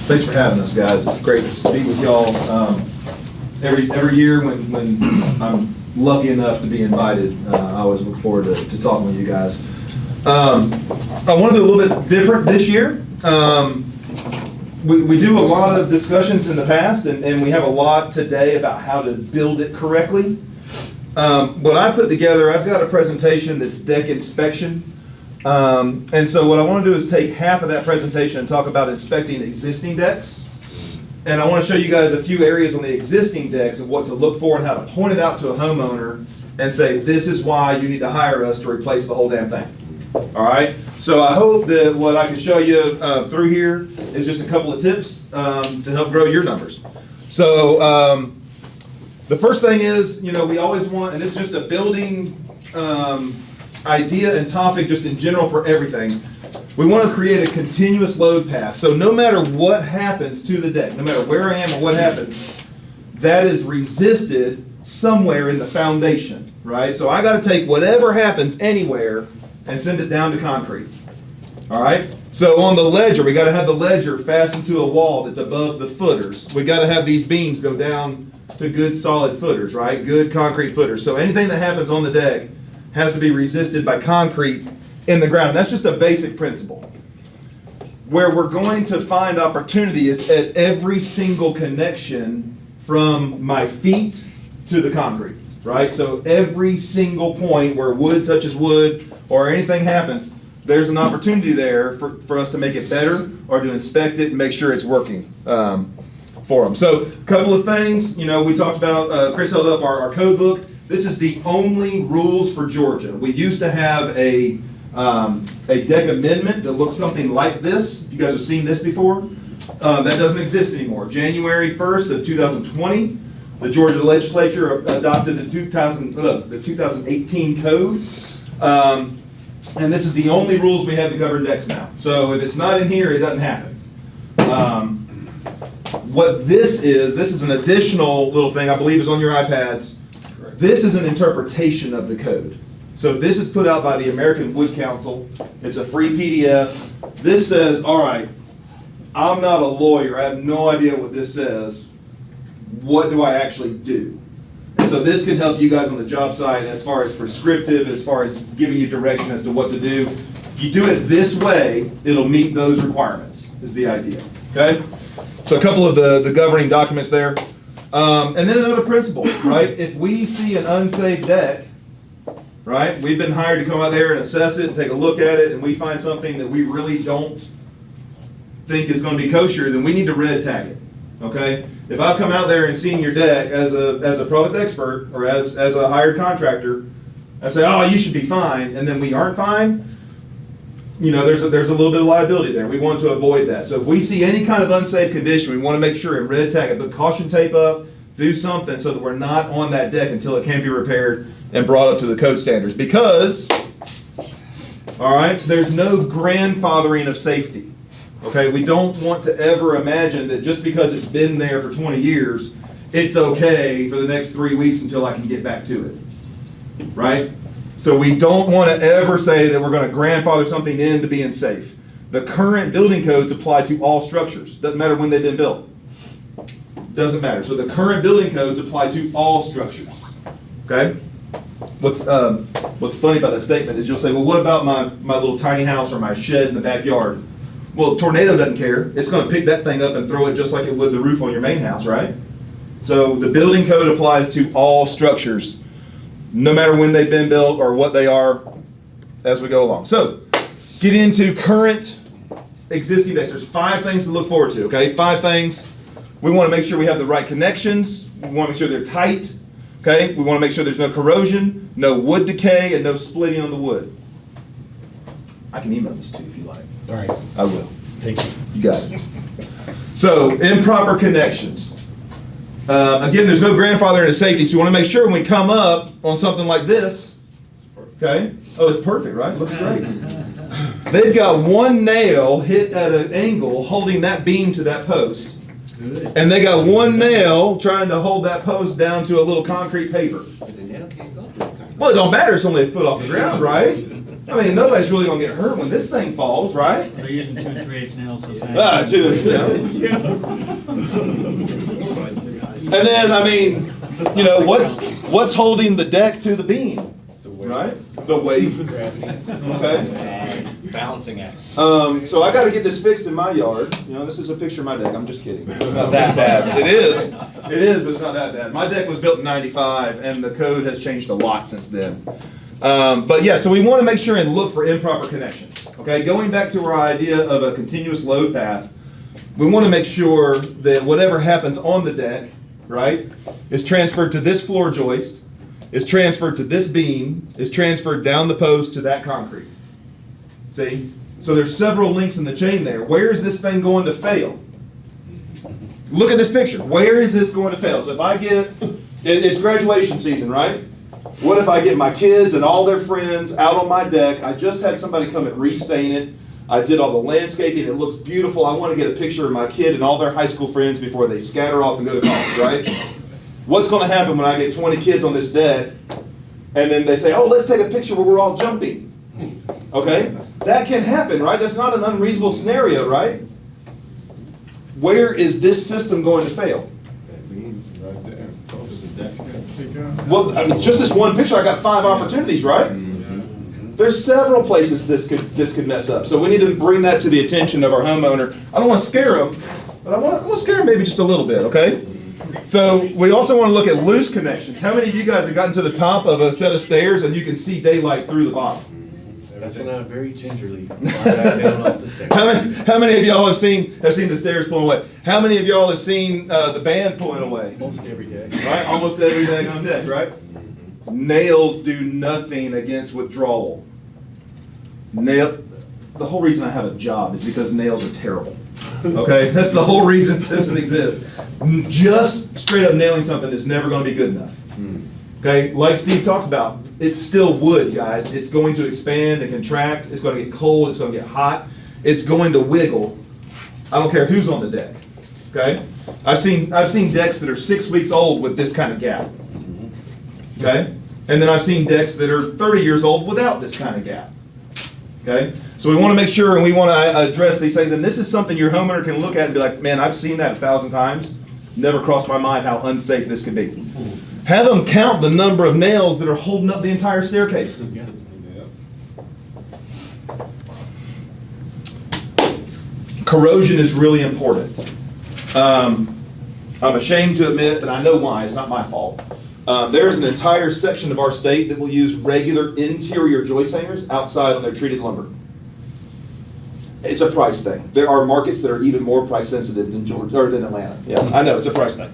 Thanks for having us, guys. It's great to be with y'all. Every year when I'm lucky enough to be invited, I always look forward to talking with you guys. I want to do a little bit different this year. We do a lot of discussions in the past, and we have a lot today about how to build it correctly. What I put together, I've got a presentation that's deck inspection. And so what I want to do is take half of that presentation and talk about inspecting existing decks. And I want to show you guys a few areas on the existing decks of what to look for and how to point it out to a homeowner and say, this is why you need to hire us to replace the whole damn thing. All right? So I hope that what I can show you through here is just a couple of tips to help grow your numbers. So the first thing is, we always want, and this is just a building idea and topic just in general for everything, we want to create a continuous load path. So no matter what happens to the deck, no matter where I am or what happens, that is resisted somewhere in the foundation, right? So I got to take whatever happens anywhere and send it down to concrete. All right? So on the ledger, we got to have the ledger fastened to a wall that's above the footers. We got to have these beams go down to good solid footers, right? Good concrete footers. So anything that happens on the deck has to be resisted by concrete in the ground. That's just a basic principle. Where we're going to find opportunity is at every single connection from my feet to the concrete, right? So every single point where wood touches wood or anything happens, there's an opportunity there for us to make it better or to inspect it and make sure it's working for them. So a couple of things, we talked about, Chris held up our code book. This is the only rules for Georgia. We used to have a deck amendment that looks something like this. You guys have seen this before. That doesn't exist anymore. January 1st of 2020, the Georgia legislature adopted the 2018 code. And this is the only rules we have to govern decks now. So if it's not in here, it doesn't happen. What this is an additional little thing, I believe is on your iPads. This is an interpretation of the code. So this is put out by the American Wood Council. It's a free PDF. This says, all right, I'm not a lawyer. I have no idea what this says. What do I actually do? And so this can help you guys on the job site as far as prescriptive, as far as giving you direction as to what to do. If you do it this way, it'll meet those requirements, is the idea. Okay? So a couple of the governing documents there. And then another principle, right? If we see an unsafe deck, right, we've been hired to come out there and assess it and take a look at it, and we find something that we really don't think is going to be kosher, then we need to red tag it, okay? If I've come out there and seen your deck as a product expert or as a hired contractor, I say, oh, you should be fine, and then we aren't fine, there's a little bit of liability there. We want to avoid that. So if we see any kind of unsafe condition, we want to make sure and red tag it, put caution tape up, do something so that we're not on that deck until it can be repaired and brought up to the code standards. Because, all right, there's no grandfathering of safety. Okay, we don't want to ever imagine that just because it's been there for 20 years, it's okay for the next 3 weeks until I can get back to it. Right? So we don't want to ever say that we're going to grandfather something into being safe. The current building codes apply to all structures. Doesn't matter when they've been built. Doesn't matter. So the current building codes apply to all structures. Okay? What's funny about that statement is you'll say, well, what about my little tiny house or my shed in the backyard? Well, a tornado doesn't care. It's going to pick that thing up and throw it just like it would the roof on your main house, right? So the building code applies to all structures, no matter when they've been built or what they are as we go along. So get into current existing decks. There's 5 things to look forward to, okay? 5 things. We want to make sure we have the right connections. We want to make sure they're tight, okay? We want to make sure there's no corrosion, no wood decay, and no splitting on the wood. I can email this to you if you like. All right. I will. Thank you. You got it. So improper connections. Again, there's no grandfathering of safety, so you want to make sure when we come up on something like this, okay? Oh, it's perfect, right? It looks great. They've got one nail hit at an angle holding that beam to that post. Good. And they got one nail trying to hold that post down to a little concrete paper. The nail can't go to the concrete. Well, it don't matter. It's only a foot off the ground, right? I mean, nobody's really gonna get hurt when this thing falls, right? They're using 2 3/8 nails. So it's And then, I mean, you know, what's holding the deck to the beam? Right? The weight. Okay. Balancing act. So I gotta get this fixed in my yard. You know, this is a picture of my deck. I'm just kidding. It's not that bad. It is, but it's not that bad. My deck was built in '95 and the code has changed a lot since then. But yeah, so we wanna make sure and look for improper connections. Okay, going back to our idea of a continuous load path, we wanna make sure that whatever happens on the deck, right, is transferred to this floor joist, is transferred to this beam, is transferred down the post to that concrete. See? So there's several links in the chain there. Where is this thing going to fail? Look at this picture. Where is this going to fail? So if I get, it's graduation season, right? What if I get my kids and all their friends out on my deck? I just had somebody come and restain it. I did all the landscaping. It looks beautiful. I want to get a picture of my kid and all their high school friends before they scatter off and go to college, right? What's going to happen when I get 20 kids on this deck and then they say, oh, let's take a picture where we're all jumping? Okay? That can happen, right? That's not an unreasonable scenario, right? Where is this system going to fail? Well, I mean, just this one picture, I got 5 opportunities, right? There's several places this could mess up. So we need to bring that to the attention of our homeowner. I don't want to scare them, but I want to scare them maybe just a little bit, okay? So we also want to look at loose connections. How many of you guys have gotten to the top of a set of stairs and you can see daylight through the bottom? That's when I very gingerly back down off the stairs. How many of y'all have seen the stairs pulling away? How many of y'all have seen the band pulling away? Almost every day. Right? Almost every day on deck, right? Nails do nothing against withdrawal. The whole reason I have a job is because nails are terrible. Okay? That's the whole reason Simpson exists. Just straight up nailing something is never going to be good enough. Okay? Like Steve talked about, it's still wood, guys. It's going to expand and contract. It's going to get cold. It's going to get hot. It's going to wiggle. I don't care who's on the deck. Okay? I've seen decks that are 6 weeks old with this kind of gap. Okay? And then I've seen decks that are 30 years old without this kind of gap. Okay? So we want to make sure and we want to address these things. And this is something your homeowner can look at and be like, man, I've seen that 1,000 times. Never crossed my mind how unsafe this could be. Have them count the number of nails that are holding up the entire staircase. Corrosion is really important. I'm ashamed to admit, and I know why, it's not my fault. There's an entire section of our state that will use regular interior joist hangers outside on their treated lumber. It's a price thing. There are markets that are even more price sensitive than Georgia or than Atlanta. Yeah, I know, it's a price thing.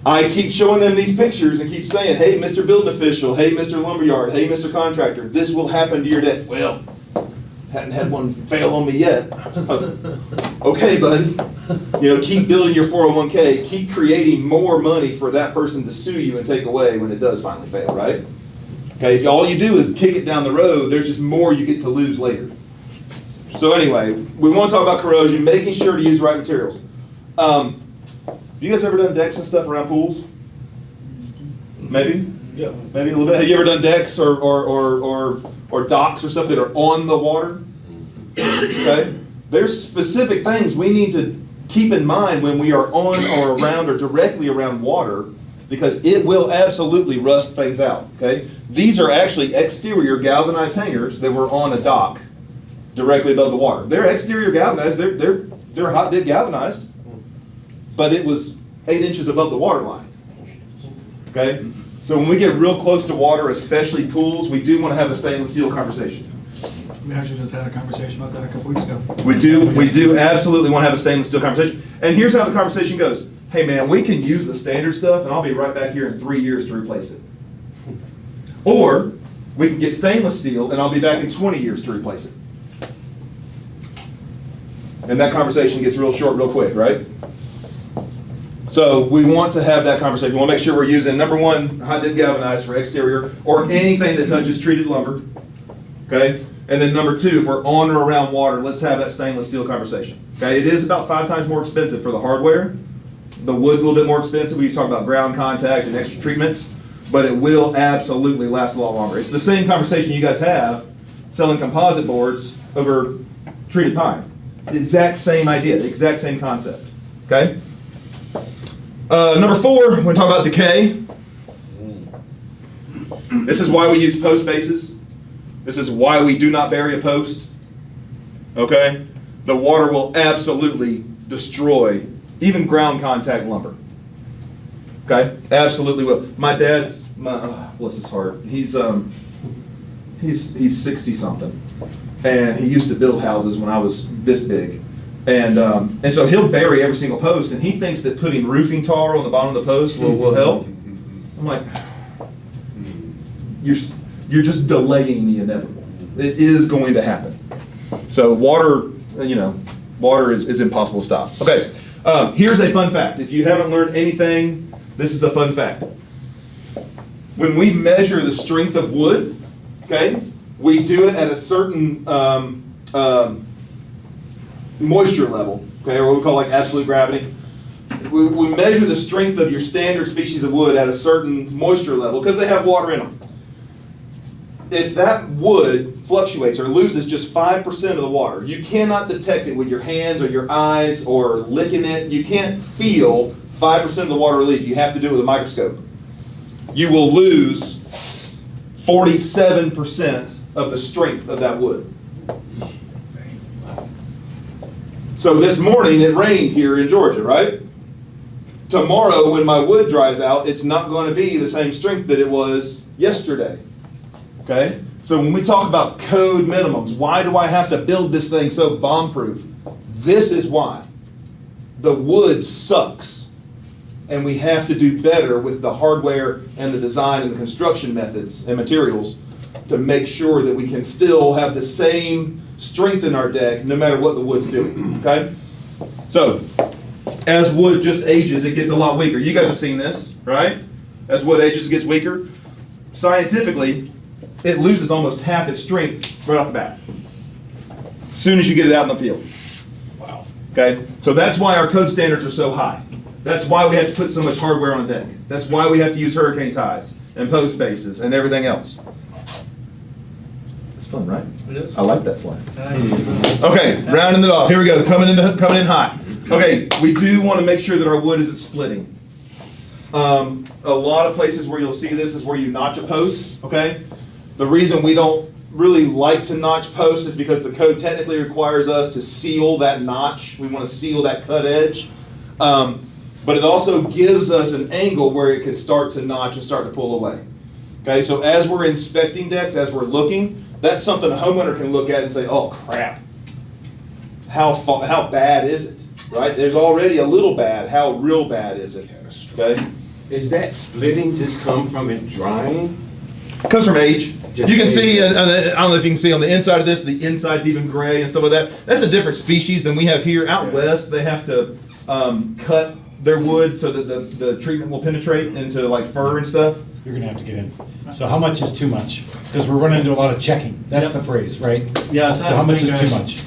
I keep showing them these pictures and keep saying, hey, Mr. Building Official, hey, Mr. Lumberyard, hey, Mr. Contractor, this will happen to your deck. Well, hadn't had one fail on me yet. Okay, buddy. You know, keep building your 401k. Keep creating more money for that person to sue you and take away when it does finally fail, right? Okay, if all you do is kick it down the road, there's just more you get to lose later. So anyway, we want to talk about corrosion, making sure to use the right materials. You guys ever done decks and stuff around pools? Maybe? Yeah. Maybe a little bit. Have you ever done decks or docks or stuff that are on the water? Okay? There's specific things we need to keep in mind when we are on or around or directly around water because it will absolutely rust things out. Okay? These are actually exterior galvanized hangers that were on a dock directly above the water. They're exterior galvanized. They're hot dip galvanized. But it was 8 inches above the water line. Okay? So when we get real close to water, especially pools, we do want to have a stainless steel conversation. We actually just had a conversation about that a couple weeks ago. We do absolutely want to have a stainless steel conversation. And here's how the conversation goes. Hey man, we can use the standard stuff and I'll be right back here in 3 years to replace it. Or we can get stainless steel and I'll be back in 20 years to replace it. And that conversation gets real short real quick, right? So we want to have that conversation. We want to make sure we're using, number one, hot dip galvanized for exterior or anything that touches treated lumber. Okay? And then number two, if we're on or around water, let's have that stainless steel conversation. Okay? It is about 5 times more expensive for the hardware. The wood's a little bit more expensive when you talk about ground contact and extra treatments, but it will absolutely last a lot longer. It's the same conversation you guys have selling composite boards over treated pine. It's the exact same idea, the exact same concept, okay? Number 4, we're gonna talk about decay. This is why we use post bases. This is why we do not bury a post, okay? The water will absolutely destroy even ground contact lumber, okay? Absolutely will. My dad's, bless his heart, he's 60 something, and he used to build houses when I was this big, and so he'll bury every single post, and he thinks that putting roofing tar on the bottom of the post will help. I'm like, you're just delaying the inevitable. It is going to happen. So water, water is impossible to stop. Okay, here's a fun fact. If you haven't learned anything, this is a fun fact. When we measure the strength of wood, okay, we do it at a certain moisture level, okay, or what we call like absolute gravity. We measure the strength of your standard species of wood at a certain moisture level because they have water in them. If that wood fluctuates or loses just 5% of the water, you cannot detect it with your hands or your eyes or licking it. You can't feel 5% of the water leave. You have to do it with a microscope. You will lose 47% of the strength of that wood. So this morning it rained here in Georgia, right? Tomorrow when my wood dries out, it's not going to be the same strength that it was yesterday. Okay? So when we talk about code minimums, why do I have to build this thing so bomb-proof? This is why. The wood sucks. And we have to do better with the hardware and the design and the construction methods and materials to make sure that we can still have the same strength in our deck no matter what the wood's doing. Okay? So, as wood just ages, it gets a lot weaker. You guys have seen this, right? As wood ages, it gets weaker. Scientifically, it loses almost half its strength right off the bat, as soon as you get it out in the field. Wow. Okay? So that's why our code standards are so high. That's why we have to put so much hardware on the deck. That's why we have to use hurricane ties and post bases and everything else. It's fun, right? It is. I like that slide. Okay, rounding it off. Here we go. Coming in hot. Okay, we do want to make sure that our wood isn't splitting. A lot of places where you'll see this is where you notch a post. Okay, the reason we don't really like to notch posts is because the code technically requires us to seal that notch. We want to seal that cut edge. But it also gives us an angle where it could start to notch and start to pull away. Okay, so as we're inspecting decks, as we're looking, that's something a homeowner can look at and say, oh crap, how bad is it, right? There's already a little bad, how real bad is it, okay? Is that splitting just come from it drying? It comes from age. Just You can see, age. I don't know if you can see on the inside of this, the inside's even gray and stuff like that. That's a different species than we have here. Out west, they have to cut their wood so that the treatment will penetrate into like fur and stuff. You're gonna have to get in. So how much is too much? Because we're running into a lot of checking. That's Yep. the phrase, right? Yeah, So how much is too much?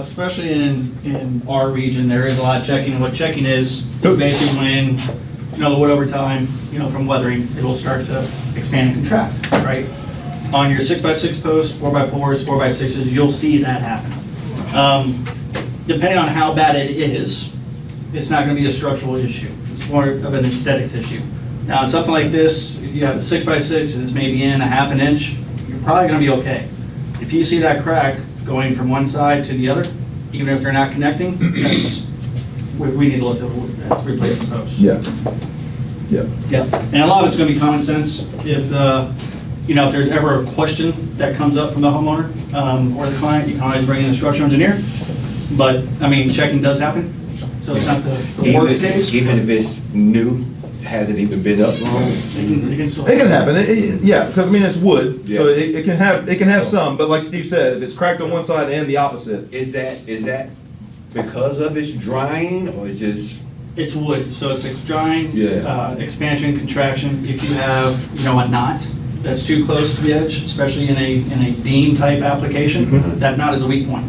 Especially in our region, there is a lot of checking. And what checking is basically when, the wood over time, from weathering, it will start to expand and contract, right? On your 6x6 posts, 4x4s, 4x6s, you'll see that happen. Depending on how bad it is, it's not gonna be a structural issue. It's more of an aesthetics issue. Now, something like this, if you have a 6x6 and it's maybe in a half an inch, you're probably gonna be okay. If you see that crack going from one side to the other, even if they're not connecting, we need to look at replacement posts. Yeah. Yeah. Yeah, and a lot of it's gonna be common sense. If there's ever a question that comes up from the homeowner or the client, you can always bring in the structural engineer. But, checking does happen, so it's not the worst case. Even if it's new, hasn't even been up long? It can still. It can happen. Yeah, because it's wood, so Yeah. it can have some. But like Steve said, if it's cracked on one side and the opposite, Is that because of its drying, or it's just? It's wood, so it's drying, Yeah. expansion, contraction. If you have, a knot that's too close to the edge, especially in a beam type application, that knot is a weak point.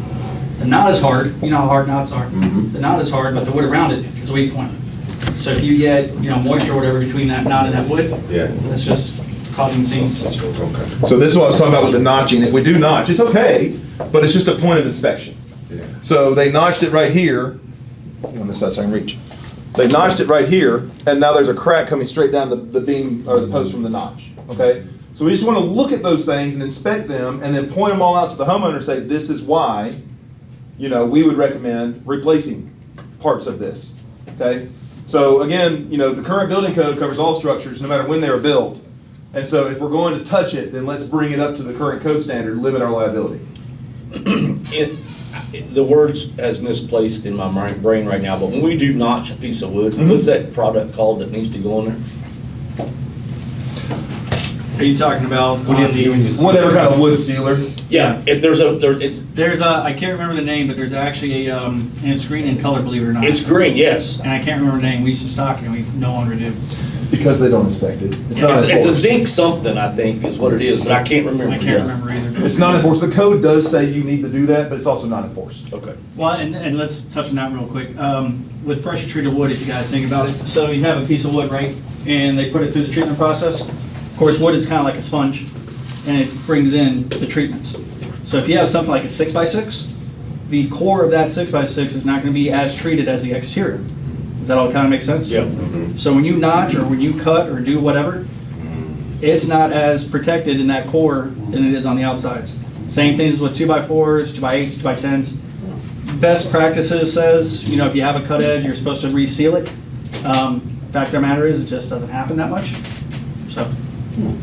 The knot is hard, you know how hard knots are. Mhm. The knot is hard, but the wood around it is a weak point. So if you get, moisture or whatever between that knot and that wood, Yeah. that's just causing seams. So this is what I was talking about with the notching. If we do notch, it's okay, but it's just a point of inspection. So they notched it right here, on this side so I can reach. They notched it right here, and now there's a crack coming straight down the beam, or the post from the notch, okay? So we just want to look at those things and inspect them, and then point them all out to the homeowner and say, this is why, we would recommend replacing parts of this, okay? So again, the current building code covers all structures, no matter when they were built. And so if we're going to touch it, then let's bring it up to the current code standard, limit our liability. The words has misplaced in my brain right now, but when we do notch a piece of wood, what's that product called that needs to go in there? Are you talking about What do you have to do when you seal? Whatever kind of wood sealer. Yeah, if There's I can't remember the name, but there's actually and it's green in color, believe it or not. it's green, yes. And I can't remember the name. We used to stock it and we no longer do. Because they don't inspect it. It's not It's a enforced. zinc something, I think, is what it is, but I can't remember. I can't remember either. It's not enforced. The code does say you need to do that, but it's also not enforced. Okay. Well, and let's touch on that real quick. With pressure treated wood, if you guys think about it, so you have a piece of wood, right? And they put it through the treatment process. Of course, wood is kind of like a sponge, and it brings in the treatments. So if you have something like a 6x6, the core of that 6x6 is not going to be as treated as the exterior. Does that all kind of make sense? Yeah. So when you notch or when you cut or do whatever, it's not as protected in that core than it is on the outsides. Same things with 2x4s, 2x8s, 2x10s. Best practices says, if you have a cut edge, you're supposed to reseal it. Fact of the matter is, it just doesn't happen that much. So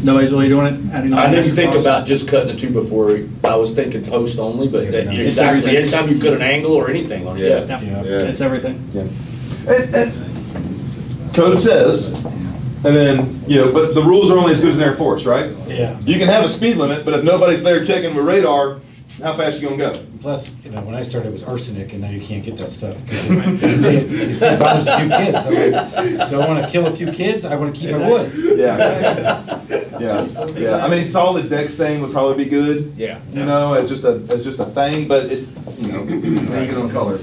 nobody's really doing it. Adding on I didn't extra think cost. about just cutting a 2x4, I was thinking post only, but that, It's exactly, everything. anytime you cut an angle or anything on it, yeah. Yeah, it's everything. And code says, and then, but the rules are only as good as they're enforced, right? Yeah. You can have a speed limit, but if nobody's there checking with radar, how fast you gonna go? Plus, when I started, it was arsenic, and now you can't get that stuff. Because you say it bothers a few kids. I'm like, do I want to kill a few kids? I want to keep my wood. Yeah. Yeah. I mean, solid deck stain would probably be good. Yeah. As just a thing, but then you get on color.